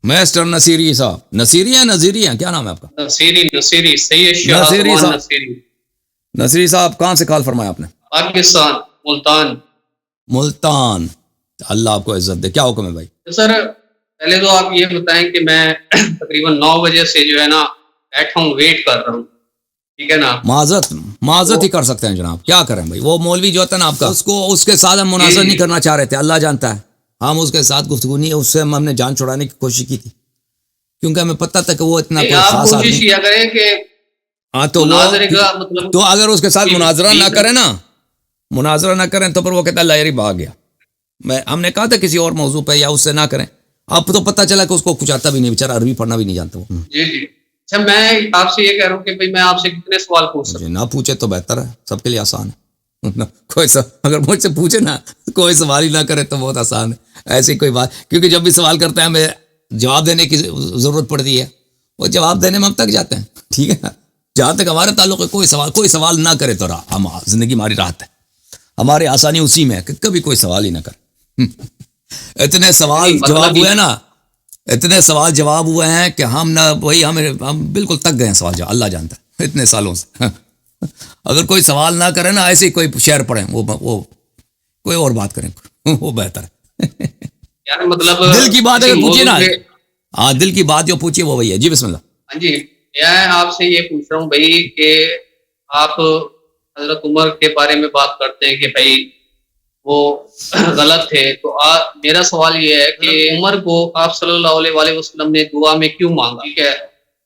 Master نصیری صاحب، نصیری ہیں نظیری ہیں، کیا نام ہے آپ کا؟ نصیری سید شاہ نصیری عثمان صاحب، نصیری صاحب کہاں سے کال فرمایا آپ نے؟ پاکستان، ملتان۔ ملتان، اللہ آپ کو عزت دے، کیا حکم ہے بھائی؟ سر پہلے تو آپ یہ بتائیں کہ میں تقریباً 9 بجے سے جو ہے نا بیٹھا ہوں، ویٹ کر رہا ہوں، ٹھیک ہے نا۔ معذرت ہی کر سکتے ہیں جناب، کیا کریں بھائی، وہ مولوی جو ہوتا ہے نا آپ کا، اس کے ساتھ ہم مناظر نہیں کرنا چاہ رہے تھے، اللہ جانتا ہے، ہم اس کے ساتھ گفتگو نہیں، اس سے ہم نے جان چھڑانے کی کوشش کی تھی، کیونکہ ہمیں پتہ تھا کہ وہ اتنا کوئی خاص آدمی۔ کوشش کیا کریں کہ ہاں تو اگر اس کے ساتھ مناظرہ نہ کریں نا، مناظرہ نہ کریں تو پھر وہ کہتا ہے اللہ یاری بھاگ گیا۔ ہم نے کہا تھا کسی اور موضوع پہ یا اس سے نہ کریں، اب تو پتہ چلا کہ اس کو کچھ آتا بھی نہیں، بیچارہ عربی پڑھنا بھی نہیں جانتا وہ۔ جی جی، اچھا میں آپ سے یہ کہہ رہا ہوں کہ بھائی میں آپ سے کتنے سوال پوچھ سکتا ہوں؟ نہ پوچھے تو بہتر ہے، سب کے لیے آسان ہے، کوئی اگر مجھ سے پوچھے نا، کوئی سوال ہی نہ کرے تو بہت آسان ہے، ایسی کوئی بات، کیونکہ جب بھی سوال کرتے ہیں ہمیں جواب دینے کی ضرورت پڑتی ہے، وہ جواب دینے میں ہم تک جاتے ہیں، ٹھیک ہے نا۔ جہاں تک ہمارے تعلق ہے کوئی سوال نہ کرے تو ہم زندگی ہماری راحت ہے، ہماری آسانی اسی میں ہے کہ کبھی کوئی سوال ہی نہ کرے۔ اتنے سوال جواب ہوئے نا، اتنے سوال جواب ہوئے ہیں کہ ہم بالکل تک گئے ہیں سوال جواب، اللہ جانتا ہے اتنے سالوں سے۔ اگر کوئی سوال نہ کرے نا، ایسے ہی کوئی شعر پڑھیں، وہ کوئی اور بات کریں، وہ بہتر ہے۔ یار مطلب دل کی بات اگر پوچھیے نا، ہاں دل کی بات جو پوچھیے وہ وہی ہے۔ جی بسم اللہ۔ ہاں جی، میں آپ سے یہ پوچھ رہا ہوں بھائی کہ آپ حضرت عمر کے بارے میں بات کرتے ہیں کہ بھائی وہ غلط تھے، تو میرا سوال یہ ہے کہ عمر کو آپ صلی اللہ علیہ وآلہ وسلم نے دعا میں کیوں مانگا؟ ٹھیک ہے،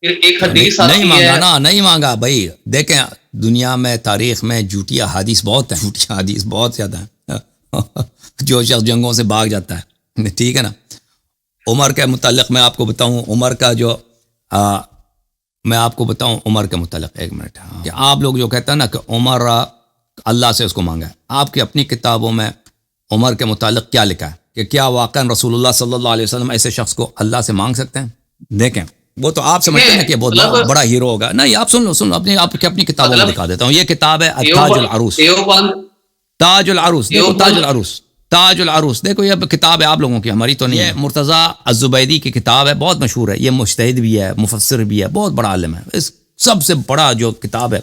پھر ایک حدیث آتی ہے، نہیں مانگا نا، نہیں مانگا بھائی۔ دیکھیں دنیا میں تاریخ میں جھوٹی احادیث بہت ہیں، جھوٹی احادیث بہت زیادہ ہیں۔ جو شخص جنگوں سے بھاگ جاتا ہے، ٹھیک ہے نا۔ عمر کے متعلق میں آپ کو بتاؤں، عمر کا جو میں آپ کو بتاؤں عمر کے متعلق، ایک منٹ، کہ آپ لوگ جو کہتے ہیں نا کہ عمر اللہ سے اس کو مانگا ہے، آپ کی اپنی کتابوں میں عمر کے متعلق کیا لکھا ہے کہ کیا واقعا رسول اللہ صلی اللہ علیہ وسلم ایسے شخص کو اللہ سے مانگ سکتے ہیں؟ دیکھیں وہ تو آپ سمجھتے ہیں کہ بہت بڑا ہیرو ہوگا، نہیں آپ سن لو اپنی کتابوں میں دکھا دیتا ہوں۔ یہ کتاب ہے تاج العروس، تاج العروس، دیکھو تاج العروس، تاج العروس، دیکھو یہ کتاب ہے آپ لوگوں کی، ہماری تو نہیں ہے۔ مرتضیٰ الزبیدی کی کتاب ہے، بہت مشہور ہے، یہ مجتہد بھی ہے، مفسر بھی ہے، بہت بڑا عالم ہے۔ اس سب سے بڑا جو کتاب ہے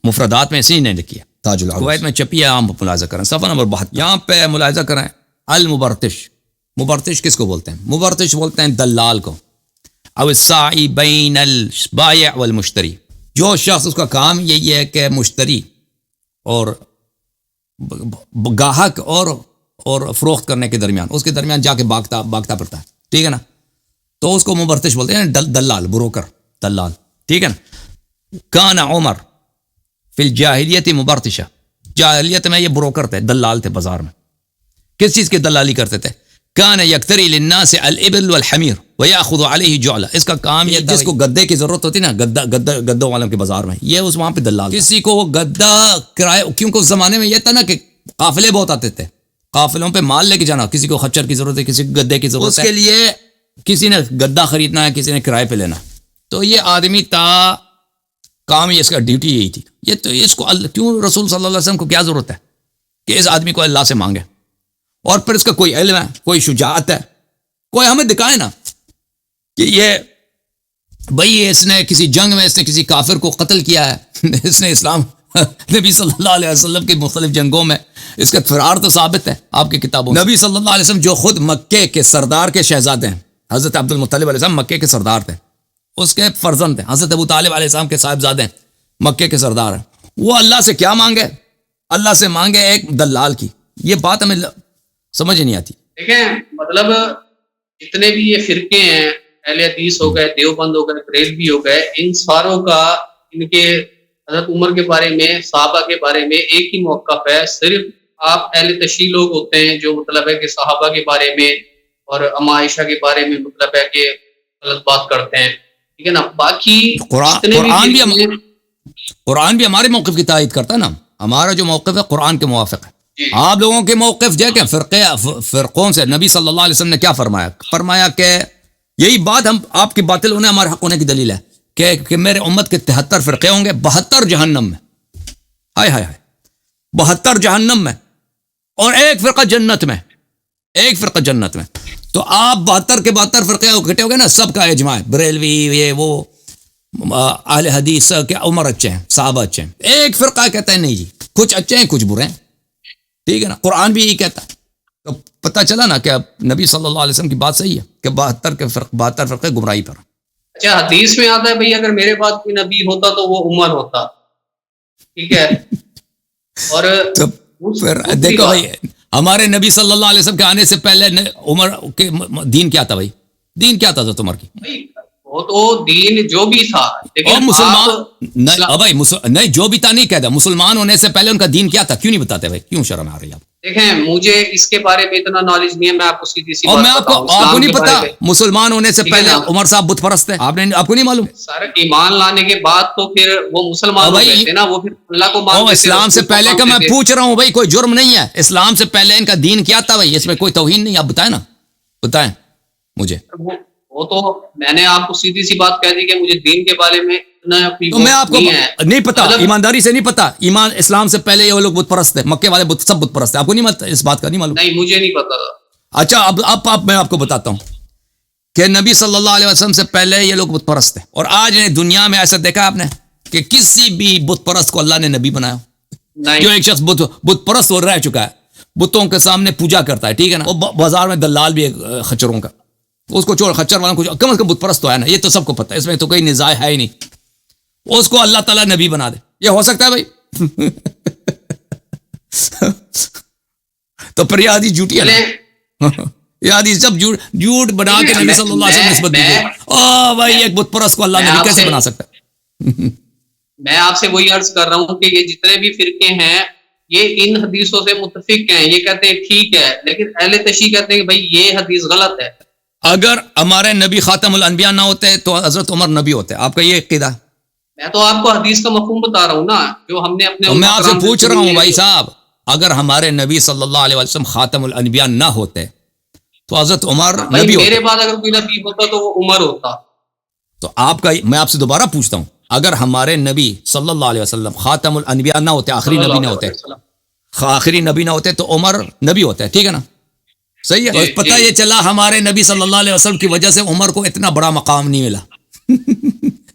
مفردات میں اسی نے لکھی ہے، تاج العروس، کویت میں چھپی ہے، آپ ملاحظہ کریں صفحہ نمبر 72، یہاں پہ ملاحظہ کریں۔ المبرتش، مبرتش کس کو بولتے ہیں؟ مبرتش بولتے ہیں دلال کو، او الساعی بین البائع والمشتری، جو شخص اس کا کام یہی ہے کہ مشتری اور گاہک اور فروخت کرنے کے درمیان، اس کے درمیان جا کے باغتا پڑتا ہے، ٹھیک ہے نا، تو اس کو مبرتش بولتے ہیں، دلال، بروکر، دلال، ٹھیک ہے نا۔ کان عمر فی الجاہلیت مبرتشہ، جاہلیت میں یہ بروکر تھے، دلال تھے بازار میں۔ کس چیز کی دلالی کرتے تھے؟ کان یکتری للناس الابل والحمیر ویاخذ علیہ جعلا، اس کا کام یہ جس کو گدے کی ضرورت ہوتی نا، گدوں والوں کے بازار میں، یہ اس وہاں پہ دلال، کسی کو وہ گدا کرائے، کیونکہ اس زمانے میں یہ تھا نا کہ قافلے بہت آتے تھے، قافلوں پہ مال لے کے جانا، کسی کو خچر کی ضرورت ہے، کسی کو گدے کی ضرورت ہے، اس کے لیے کسی نے گدا خریدنا ہے، کسی نے کرائے پہ لینا، تو یہ آدمی تا کام، یہ اس کا ڈیوٹی یہی تھی۔ یہ تو اس کو کیوں رسول صلی اللہ علیہ وسلم کو کیا ضرورت ہے کہ اس آدمی کو اللہ سے مانگے، اور پھر اس کا کوئی علم ہے، کوئی شجاعت ہے، کوئی ہمیں دکھائے نا کہ یہ بھئی اس نے کسی جنگ میں اس نے کسی کافر کو قتل کیا ہے، اس نے اسلام نبی صلی اللہ علیہ وسلم کی مختلف جنگوں میں اس کا فرار تو ثابت ہے آپ کی کتابوں میں۔ نبی صلی اللہ علیہ وسلم جو خود مکے کے سردار کے شہزادے ہیں، حضرت عبد المطلب علیہ السلام مکے کے سردار تھے، اس کے فرزند ہیں، حضرت ابو طالب علیہ السلام کے صاحبزادے ہیں، مکے کے سردار ہیں، وہ اللہ سے کیا مانگے؟ اللہ سے مانگے ایک دلال کی۔ یہ بات ہمیں سمجھ نہیں آتی۔ دیکھیں مطلب جتنے بھی یہ فرقے ہیں، اہل حدیث ہو گئے، دیوبند ہو گئے، بریلوی ہو گئے، ان ساروں کا ان کے حضرت عمر کے بارے میں، صحابہ کے بارے میں ایک ہی موقف ہے۔ صرف آپ اہل تشیع لوگ ہوتے ہیں جو مطلب ہے کہ صحابہ کے بارے میں اور اما عائشہ کے بارے میں مطلب ہے کہ غلط بات کرتے ہیں، ٹھیک ہے نا۔ باقی قرآن بھی ہمارے موقف کی تائید کرتا ہے نا، ہمارا جو موقف ہے قرآن کے موافق ہے۔ آپ لوگوں کے موقف دیکھیں فرقوں سے، نبی صلی اللہ علیہ وسلم نے کیا فرمایا کہ یہی بات ہم آپ کی باطل ہونے ہمارے حق ہونے کی دلیل ہے کہ میرے امت کے 73 فرقے ہوں گے، 72 جہنم میں، ہائے ہائے ہائے، 72 جہنم میں اور ایک فرقہ جنت میں، ایک فرقہ جنت میں۔ تو آپ 72 کے 72 فرقے اکٹھے ہو گئے نا، سب کا اجماع ہے، بریلوی یہ وہ اہل حدیث کہ عمر اچھے ہیں، صحابہ اچھے ہیں. ایک فرقہ کہتا ہے نہیں جی کچھ اچھے ہیں کچھ برے ہیں. ٹھیک ہے نا، قرآن بھی یہی کہتا ہے. تو پتہ چلا نا کہ نبی صلی اللہ علیہ وسلم کی بات صحیح ہے کہ 72 فرقے گمراہی پر. اچھا حدیث میں آتا ہے بھائی اگر میرے بعد کوئی نبی ہوتا تو وہ عمر ہوتا. ٹھیک ہے. اور تو پھر دیکھو بھائی ہمارے نبی صلی اللہ علیہ وسلم کے آنے سے پہلے عمر کے دین کیا تھا بھائی؟ دین کیا تھا عمر کی؟ وہ تو دین جو بھی تھا، اور مسلمان نہیں جو بھی تھا نہیں کہتا، مسلمان ہونے سے پہلے ان کا دین کیا تھا کیوں نہیں بتاتے بھائی؟ کیوں شرم آ رہی ہے آپ؟ دیکھیں مجھے اس کے بارے میں اتنا نالج نہیں ہے، میں آپ کو سیدھی سی اور بات میں آپ کو نہیں پتا مسلمان ہونے سے پہلے عمر صاحب بت پرست ہے، آپ کو نہیں معلوم؟ سر ایمان لانے کے بعد تو پھر وہ مسلمان ہو گئے تھے نا، وہ پھر اللہ کو مانتے تھے. اسلام سے پہلے کا میں پوچھ رہا ہوں بھائی، کوئی جرم نہیں ہے. اسلام سے پہلے ان کا دین کیا تھا بھائی؟ اس میں کوئی توہین نہیں. آپ بتائیں نا، بتائیں مجھے. وہ تو میں نے آپ کو سیدھی سی بات کہہ دی کہ مجھے دین کے بارے میں تو میں آپ کو نہیں پتا، ایمانداری سے نہیں پتا. ایمان اسلام سے پہلے یہ لوگ بت پرست تھے، مکے والے سب بت پرست ہیں. آپ کو نہیں اس بات کا نہیں معلوم؟ نہیں مجھے نہیں پتا. اچھا اب میں آپ کو بتاتا ہوں کہ نبی صلی اللہ علیہ وسلم سے پہلے یہ لوگ بت پرست ہیں. اور آج دنیا میں ایسا دیکھا آپ نے کہ کسی بھی بت پرست کو اللہ نے نبی بنایا؟ جو ایک شخص بت پرست ہو رہ چکا ہے، بتوں کے سامنے پوجا کرتا ہے، ٹھیک ہے نا، وہ بازار میں دلال بھی ہے خچروں کا، اس کو چھوڑ خچر والا کچھ کم از کم بت پرست تو ہے نا، یہ تو سب کو پتہ ہے، اس میں تو کوئی نزاع ہے ہی نہیں. اس کو اللہ تعالیٰ نبی بنا دے، یہ ہو سکتا ہے بھائی؟ تو پر یہ حدیث جھوٹی ہے نا، یہ حدیث سب جھوٹ بنا کے نبی صلی اللہ علیہ وسلم نسبت دی. بھائی ایک بت پرست کو اللہ نبی کیسے بنا سکتا ہے؟ میں آپ سے وہی عرض کر رہا ہوں کہ یہ جتنے بھی فرقے ہیں یہ ان حدیثوں سے متفق ہیں، یہ کہتے ہیں ٹھیک ہے، لیکن اہل تشیع کہتے ہیں کہ بھائی یہ حدیث غلط ہے. اگر ہمارے نبی خاتم الانبیاء نہ ہوتے تو حضرت عمر نبی ہوتے. آپ کا یہ عقیدہ؟ میں تو آپ کو حدیث کا مفہوم بتا رہا ہوں نا، جو ہم نے اپنے میں آپ سے پوچھ رہا ہوں بھائی صاحب، اگر ہمارے نبی صلی اللہ علیہ وسلم خاتم الانبیاء نہ ہوتے تو حضرت عمر نبی ہوتے. میرے بعد اگر کوئی نبی ہوتا تو وہ عمر ہوتا. تو آپ کا میں آپ سے دوبارہ پوچھتا ہوں، اگر ہمارے نبی صلی اللہ علیہ وسلم خاتم الانبیاء نہ ہوتے، آخری نبی نہ ہوتے، آخری نبی نہ ہوتے تو عمر نبی ہوتا ہے. ٹھیک ہے نا، صحیح ہے. پتہ یہ چلا ہمارے نبی صلی اللہ علیہ وسلم کی وجہ سے عمر کو اتنا بڑا مقام نہیں ملا.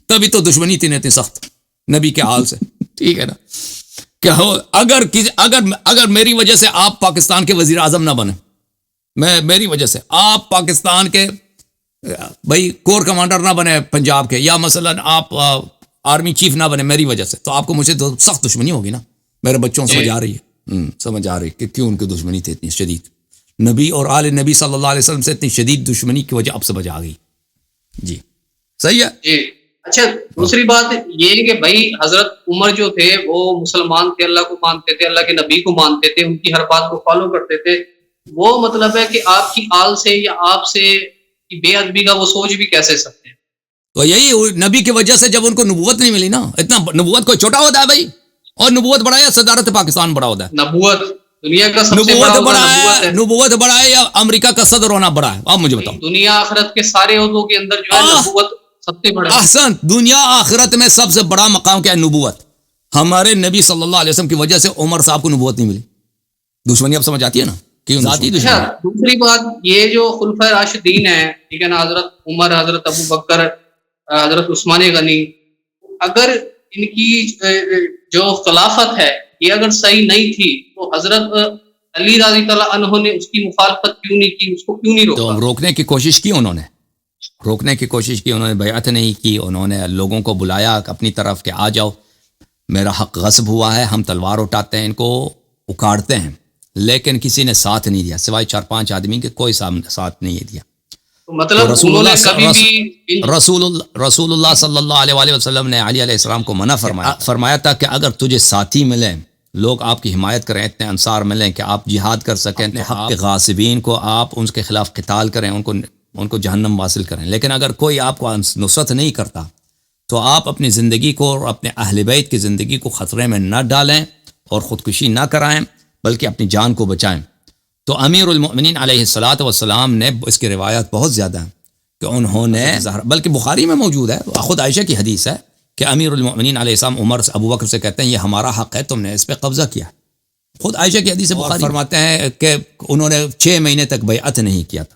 تبھی تو دشمنی تھی اتنی سخت نبی کے حال سے. ٹھیک ہے نا، کہ اگر میری وجہ سے آپ پاکستان کے وزیر اعظم نہ بنے، میری وجہ سے آپ پاکستان کے بھائی کور کمانڈر نہ بنے پنجاب کے، یا مثلا آپ آرمی چیف نہ بنے میری وجہ سے، تو آپ کو مجھے سخت دشمنی ہوگی نا. میرے بچوں سمجھ آ رہی ہے، سمجھ آ رہی ہے کہ کیوں ان کی دشمنی تھی اتنی شدید. نبی اور آل نبی صلی اللہ علیہ وسلم سے اتنی شدید دشمنی کی وجہ اب سمجھ آ گئی. جی صحیح ہے. جی اچھا، دوسری بات یہ کہ بھائی حضرت عمر جو تھے وہ مسلمان تھے، اللہ کو مانتے تھے، اللہ کے نبی کو مانتے تھے، ان کی ہر بات کو فالو کرتے تھے. وہ مطلب ہے کہ آپ کی آل سے یا آپ سے بے ادبی کا وہ سوچ بھی کیسے سکتے ہیں؟ تو یہی نبی کی وجہ سے جب ان کو نبوت نہیں ملی نا، اتنا نبوت کوئی چھوٹا ہوتا ہے بھائی؟ اور نبوت بڑا ہے صدارت پاکستان بڑا ہوتا ہے؟ نبوت دنیا کا سب سے بڑا ہے. نبوت بڑا ہے یا امریکہ کا صدر ہونا بڑا ہے؟ آپ مجھے بتاؤ. دنیا آخرت کے سارے عہدوں کے اندر جو ہے نبوت سب سے بڑا ہے. احسن، دنیا آخرت میں سب سے بڑا مقام کیا ہے؟ نبوت. ہمارے نبی صلی اللہ علیہ وسلم کی وجہ سے عمر صاحب کو نبوت نہیں ملی. دشمنی اب سمجھ آتی ہے نا کیوں ذاتی دشمنی. دوسری بات یہ جو خلفائے راشدین ہیں، ٹھیک ہے نا، حضرت عمر، حضرت ابو بکر، حضرت عثمان غنی، اگر ان کی جو خلافت ہے یہ اگر صحیح نہیں تھی تو حضرت علی رضی اللہ عنہ نے اس کی مخالفت کیوں نہیں کی، اس کو کیوں نہیں روکا؟ تو روکنے کی کوشش کی انہوں نے، روکنے کی کوشش کی، انہوں نے بیعت نہیں کی، انہوں نے لوگوں کو بلایا اپنی طرف کہ آ جاؤ، میرا حق غصب ہوا ہے، ہم تلوار اٹھاتے ہیں، ان کو اکاڑتے ہیں. لیکن کسی نے ساتھ نہیں دیا سوائے 4-5 آدمی کے، کوئی ساتھ نہیں دیا. مطلب رسول اللہ صلی اللہ علیہ وسلم نے علی علیہ السلام کو منع فرمایا تھا کہ اگر تجھے ساتھی ملیں، لوگ آپ کی حمایت کریں، اتنے انصار ملیں کہ آپ جہاد کر سکیں، حق کے غاصبین کو آپ ان کے خلاف قتال کریں، ان کو جہنم واصل کریں. لیکن اگر کوئی آپ کو نصرت نہیں کرتا تو آپ اپنی زندگی کو اور اپنے اہل بیت کی زندگی کو خطرے میں نہ ڈالیں اور خودکشی نہ کرائیں، بلکہ اپنی جان کو بچائیں. تو امیر المؤمنین علیہ الصلوۃ والسلام نے، اس کی روایات بہت زیادہ ہیں کہ انہوں نے، بلکہ بخاری میں موجود ہے، خود عائشہ کی حدیث ہے کہ امیر المؤمنین علیہ السلام عمر سے، ابو بکر سے کہتے ہیں یہ ہمارا حق ہے، تم نے اس پہ قبضہ کیا. خود عائشہ کی حدیث بخاری فرماتے ہیں کہ انہوں نے 6 مہینے تک بیعت نہیں کیا تھا.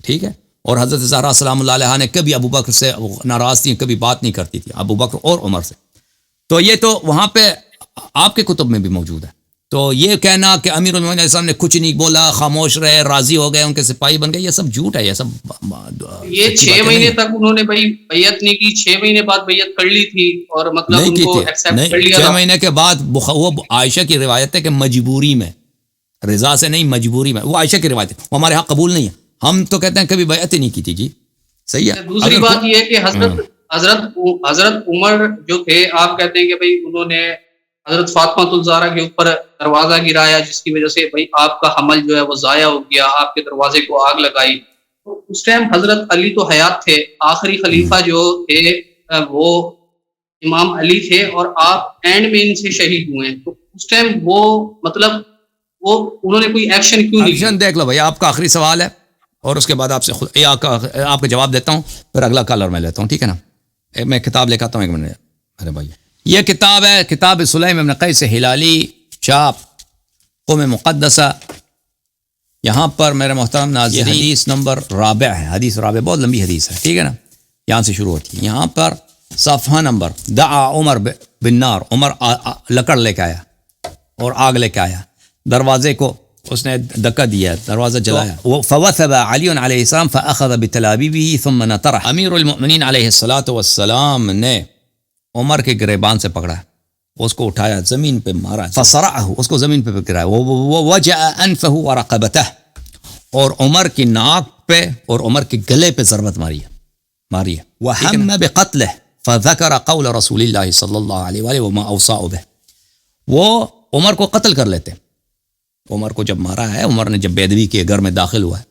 ٹھیک ہے. اور حضرت زہرا سلام اللہ علیہا نے کبھی ابو بکر سے ناراض تھیں, کبھی بات نہیں کرتی تھی ابو بکر اور عمر سے. تو یہ تو وہاں پہ آپ کے کتب میں بھی موجود ہے. تو یہ کہنا کہ امیر المومنین علیہ السلام نے کچھ نہیں بولا, خاموش رہے, راضی ہو گئے, ان کے سپاہی بن گئے, یہ سب جھوٹ ہے. یہ سب یہ 6 مہینے تک انہوں نے بھائی بیعت نہیں کی, 6 مہینے بعد بیعت کر لی تھی اور مطلب نہیں ان کی کو تھی. ایکسیپٹ کر نہیں, لیا 6 تھا. مہینے کے بعد وہ عائشہ کی روایت ہے کہ مجبوری میں, رضا سے نہیں مجبوری میں, وہ عائشہ کی روایت ہے, وہ ہمارے ہاں قبول نہیں ہے. ہم تو کہتے ہیں کبھی بیعت ہی نہیں کی تھی جی. صحیح ہے. دوسری بات یہ ہے کہ حضرت عمر جو تھے, آپ کہتے ہیں کہ بھائی انہوں نے حضرت فاطمہ الزہرا کے اوپر دروازہ گرایا, جس کی وجہ سے بھائی آپ کا حمل جو ہے وہ ضائع ہو گیا, آپ کے دروازے کو آگ لگائی. تو اس ٹائم حضرت علی تو حیات تھے, آخری خلیفہ جو تھے وہ امام علی تھے, اور آپ اینڈ میں ان سے شہید ہوئے ہیں. تو اس ٹائم وہ مطلب وہ انہوں نے کوئی ایکشن کیوں نہیں لیا؟ دیکھ لو بھائی, آپ کا آخری سوال ہے اور اس کے بعد آپ سے خود آپ کا جواب دیتا ہوں, پھر اگلا کالر میں لیتا ہوں, ٹھیک ہے نا. میں کتاب لے کے آتا ہوں, ایک منٹ میرے بھائی. یہ کتاب ہے کتاب سلیم ابن قیس ہلالی, چاپ قوم مقدسہ. یہاں پر میرے محترم ناظرین حدیث نمبر رابع ہے, حدیث رابع بہت لمبی حدیث ہے, ٹھیک ہے نا. یہاں سے شروع ہوتی ہے. یہاں پر صفحہ نمبر دعا عمر بالنار, عمر لکڑ لے کے آیا اور آگ لے کے آیا, دروازے کو اس نے دکا دیا, دروازہ جلایا. فوثب علی علیہ السلام فاخذ بتلابیبه ثم نطرح. امیر المؤمنین علیہ الصلوۃ والسلام نے عمر کے گریبان سے پکڑا, اس کو اٹھایا, زمین پہ مارا, فصرعه, اس کو زمین پہ گرایا, ووجع انفه ورقبته, اور عمر کی ناک پہ اور عمر کے گلے پہ ضربت ماری ہے. وهم بقتله فذكر قول رسول اللہ صلی اللہ علیہ وآلہ وما اوصى به. وہ عمر کو قتل کر لیتے. عمر کو جب مارا ہے, عمر نے جب بیدوی کے گھر میں داخل ہوا ہے,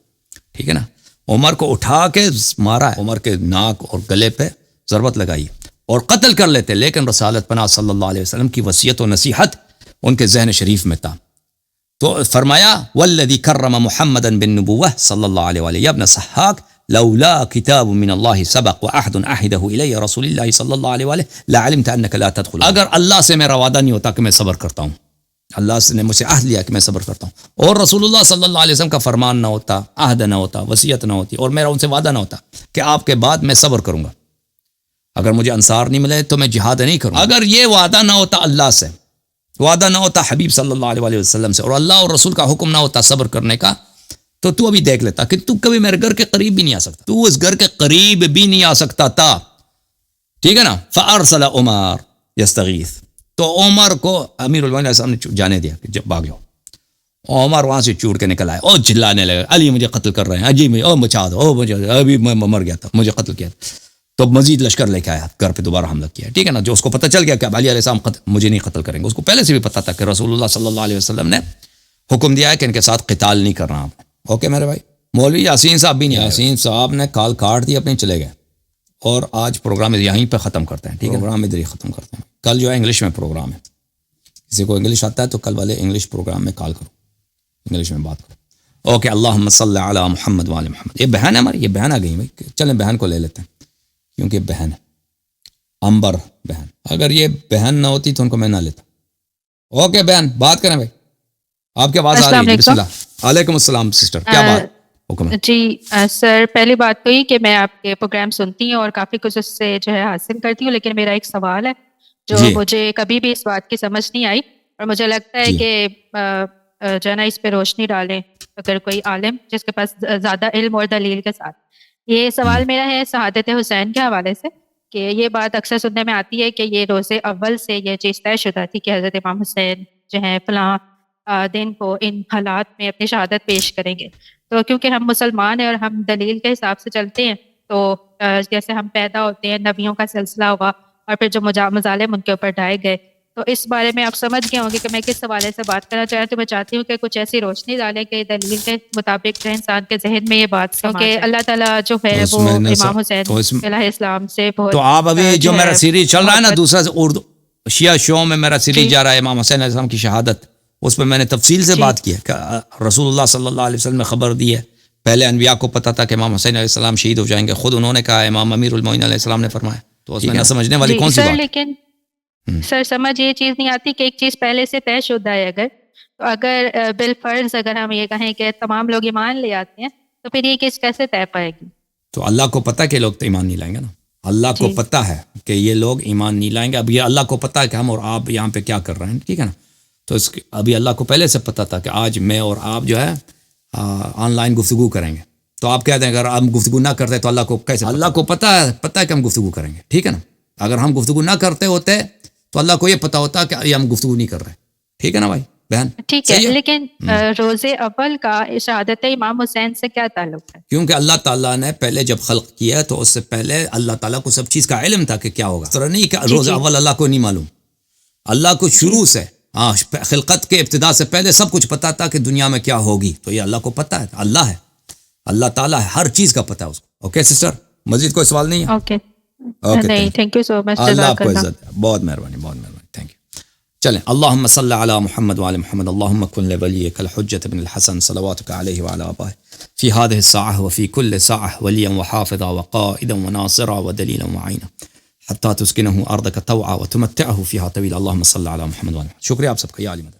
ٹھیک ہے نا, عمر کو اٹھا کے مارا ہے, عمر کے ناک اور گلے پہ ضربت لگائی اور قتل کر لیتے. لیکن رسالت پناہ صلی اللہ علیہ وسلم کی وصیت و نصیحت ان کے ذہن شریف میں تھا. تو فرمایا والذی کرم محمدا بالنبوہ صلی اللہ علیہ وآلہ, یا ابن صحاق لولا کتاب من اللہ سبق واحد عہدہ الی رسول اللہ صلی اللہ علیہ وآلہ لعلمت انک لا تدخل. اگر اللہ سے میرا وعدہ نہیں ہوتا کہ میں صبر کرتا ہوں, اللہ نے مجھ سے عہد لیا کہ میں صبر کرتا ہوں, اور رسول اللہ صلی اللہ علیہ وسلم کا فرمان نہ ہوتا, عہد نہ ہوتا, وصیت نہ ہوتی, اور میرا ان سے وعدہ نہ ہوتا کہ آپ کے بعد میں صبر کروں گا, اگر مجھے انصار نہیں ملے تو میں جہاد نہیں کروں. اگر یہ وعدہ نہ ہوتا اللہ سے, وعدہ نہ ہوتا حبیب صلی اللہ علیہ وسلم سے, اور اللہ اور رسول کا حکم نہ ہوتا صبر کرنے کا, تو ابھی دیکھ لیتا کہ تو کبھی میرے گھر کے قریب بھی نہیں آ سکتا, تو اس گھر کے قریب بھی نہیں آ سکتا تھا, ٹھیک ہے نا. فارسل عمر یستغیث, تو عمر کو امیر المومنین علیہ السلام نے جانے دیا کہ جب بھاگ جاؤ. عمر وہاں سے چوٹ کے نکل آئے اور چلانے لگے, علی مجھے قتل کر رہے ہیں, اجی میں, او مچا دو, او مجھے ابھی میں مر گیا تھا, مجھے قتل کیا. تو مزید لشکر لے کے آیا, گھر پہ دوبارہ حملہ کیا, ٹھیک ہے نا. جو اس کو پتہ چل گیا کہ اب علی علیہ السلام مجھے نہیں قتل کریں گے, اس کو پہلے سے بھی پتہ تھا کہ رسول اللہ صلی اللہ علیہ وسلم نے حکم دیا ہے کہ ان کے ساتھ قتال نہیں کرنا آپ. اوکے میرے بھائی. مولوی یاسین صاحب بھی نہیں, یاسین صاحب نے کال کاٹ دی اپنے, چلے گئے. اور آج پروگرام یہیں پہ ختم کرتے ہیں, ٹھیک ہے, پروگرام ادھر ہی ختم کرتے ہیں. کل جو ہے انگلش میں پروگرام ہے, کسی کو انگلش آتا ہے تو کل والے انگلش پروگرام میں کال کرو, انگلش میں بات کرو. اوکے, اللہم صلی علی محمد وعلی محمد. یہ بہن ہے ہماری, یہ بہن آ گئی بھائی, چلیں بہن کو لے لیتے ہیں کیونکہ بہن ہے, امبر بہن. اگر یہ بہن نہ ہوتی تو ان کو میں نہ لیتا. اوکے بہن, بات کریں بھائی, آپ کی آواز آ رہی ہے, بسم اللہ. وعلیکم السلام سسٹر, کیا بات حکم ہے؟ جی سر, پہلی بات تو یہ کہ میں آپ کے پروگرام سنتی ہوں اور کافی کچھ اس سے جو ہے حاصل کرتی ہوں, لیکن میرا ایک سوال ہے جو مجھے کبھی بھی اس بات کی سمجھ نہیں آئی, اور مجھے لگتا ہے کہ جو ہے نا اس پہ روشنی ڈالیں اگر کوئی عالم جس کے پاس زیادہ علم اور دلیل کے ساتھ. یہ سوال میرا ہے شہادت حسین کے حوالے سے, کہ یہ بات اکثر سننے میں آتی ہے کہ یہ روز اول سے یہ چیز طے شدہ تھی کہ حضرت امام حسین جو ہے فلاں دن کو ان حالات میں اپنی شہادت پیش کریں گے. تو کیونکہ ہم مسلمان ہیں اور ہم دلیل کے حساب سے چلتے ہیں, تو جیسے ہم پیدا ہوتے ہیں, نبیوں کا سلسلہ ہوا, اور پھر جو مظالم ان کے اوپر ڈھائے گئے, تو اس بارے میں آپ سمجھ گئے ہوں گے کہ میں کس حوالے سے بات کرنا چاہ رہی ہوں. تو میں چاہتی ہوں کہ کچھ ایسی روشنی ڈالیں کہ دلیل کے مطابق جو انسان کے ذہن میں یہ بات, کیونکہ اللہ تعالیٰ جو ہے وہ امام حسین علیہ السلام سے بہت. تو آپ ابھی جو میرا سیریز چل رہا ہے نا دوسرا اردو شیعہ شو میں میرا سیریز جا رہا ہے امام حسین علیہ السلام کی شہادت, اس پہ میں نے تفصیل سے بات کی ہے کہ رسول اللہ صلی اللہ علیہ وسلم نے خبر دی ہے. پہلے انبیاء کو پتا تھا کہ امام حسین علیہ السلام شہید ہو جائیں گے, خود انہوں نے کہا, امام امیر المومنین علیہ السلام نے فرمایا. تو اس میں نہ سمجھنے والی کون سی بات؟ لیکن سر سمجھ یہ چیز نہیں آتی کہ ایک چیز پہلے سے طے شدہ ہے, اگر تو اگر بالفرض اگر ہم یہ کہیں کہ تمام لوگ ایمان لے آتے ہیں, تو تو پھر یہ کیس کیسے طے پائے گی؟ تو اللہ کو پتہ کہ لوگ تو ایمان نہیں لائیں گے نا. اللہ کو پتہ ہے کہ یہ لوگ ایمان نہیں لائیں گے. اب یہ اللہ کو پتہ ہے کہ ہم اور آپ یہاں پہ کیا کر رہے ہیں, ٹھیک ہے نا. تو ابھی اللہ کو پہلے سے پتہ تھا کہ آج میں اور آپ جو ہے آن لائن گفتگو کریں گے. تو آپ کہتے ہیں اگر ہم گفتگو نہ کرتے تو اللہ کو کیسے؟ اللہ کو پتہ ہے کہ ہم گفتگو کریں گے, ٹھیک ہے نا. اگر ہم گفتگو نہ کرتے ہوتے تو اللہ کو یہ پتہ ہوتا کہ یہ ہم گفتگو نہیں کر رہے, ٹھیک ہے نا بھائی بہن. ٹھیک ہے, لیکن روز اول کا شہادت امام حسین سے کیا تعلق ہے؟ کیونکہ اللہ تعالیٰ نے پہلے جب خلق کیا تو اس سے پہلے اللہ تعالیٰ کو سب چیز کا علم تھا کہ کیا ہوگا. اس طرح نہیں کہ روز اول اللہ کو نہیں معلوم. اللہ کو شروع سے خلقت کے ابتدا سے پہلے سب کچھ پتا تھا کہ دنیا میں کیا ہوگی. تو یہ اللہ کو پتا ہے, اللہ ہے, اللہ تعالیٰ ہے, ہر چیز کا پتہ ہے اس کو. اوکے سسٹر, مزید کوئی سوال نہیں ہے؟ اوکے نہیں, تھینک یو سو مچ. اللہ آپ کو عزت ہے, بہت مہربانی, بہت مہربانی, تھینک یو. چلیں, اللہم صلی علی محمد وعلی محمد, اللہم کن لولیک الحجۃ بن الحسن صلواتک علیہ وعلی آبائہ فی هذه الساعة وفی کل ساعة ولیا وحافظا وقائدا وناصرا ودلیلا وعینا حتی تسکنہ ارضک طوعا وتمتعہ فیہا طویلا. اللہم صلی علی محمد وعلی محمد. شکریہ آپ سب کا, یا علی مدد.